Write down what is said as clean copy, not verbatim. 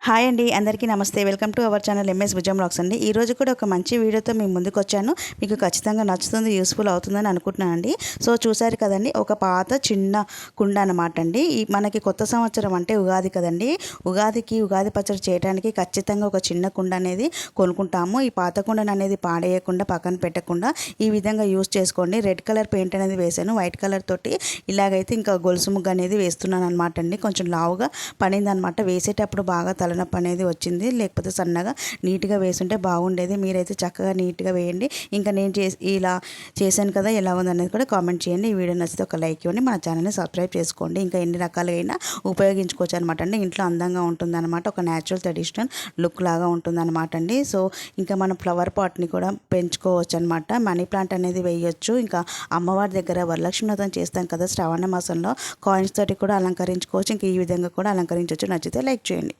Hi అండి, అందరికీ నమస్తే. Welcome to our channel MS భుజం వ్లాగ్స్ అండి. ఈరోజు కూడా ఒక మంచి వీడియోతో మీ ముందుకు వచ్చాను. మీకు ఖచ్చితంగా నచ్చుతుంది, యూస్ఫుల్ అవుతుందని అనుకుంటున్నానండి. సో చూసారు కదండి, ఒక పాత చిన్న కుండ అనమాట అండి. మనకి కొత్త సంవత్సరం అంటే ఉగాది కదండి. ఉగాది పచ్చడి చేయడానికి ఖచ్చితంగా ఒక చిన్న కుండ అనేది కొనుక్కుంటాము. ఈ పాత కుండను అనేది పాడేయకుండా, పక్కన పెట్టకుండా ఈ విధంగా యూస్ చేసుకోండి. రెడ్ కలర్ పెయింట్ అనేది వేసాను, వైట్ కలర్ తోటి ఇలాగైతే ఇంకా గొలుసు ముగ్గు అనేది వేస్తున్నాను అనమాట అండి. కొంచెం లావుగా పడిందనమాట. వేసేటప్పుడు బాగా తలనొప్పి అనేది వచ్చింది, లేకపోతే సన్నగా నీట్గా వేసుంటే బాగుండేది. మీరైతే చక్కగా నీట్గా వేయండి. ఇంకా నేను ఇలా చేశాను కదా, ఎలా ఉందనేది కూడా కామెంట్ చేయండి. ఈ వీడియో నచ్చితే ఒక లైక్ ఇవ్వండి, మన ఛానల్ని సబ్స్క్రైబ్ చేసుకోండి. ఇంకా ఎన్ని రకాలైనా ఉపయోగించుకోవచ్చు అనమాట అండి. ఇంట్లో అందంగా ఉంటుందన్నమాట, ఒక న్యాచురల్ ట్రెడిషనల్ లుక్ లాగా ఉంటుందన్నమాట అండి. సో ఇంకా మనం ఫ్లవర్ పాట్ని కూడా పెంచుకోవచ్చు అనమాట. మనీ ప్లాంట్ అనేది వేయొచ్చు. ఇంకా అమ్మవారి దగ్గర వరలక్ష్మి వ్రతం చేస్తాం కదా శ్రావణ మాసంలో, కాయిన్స్ తోటి కూడా అలంకరించుకోవచ్చు. ఇంకా ఈ విధంగా కూడా అలంకరించవచ్చు. నచ్చితే లైక్ చేయండి.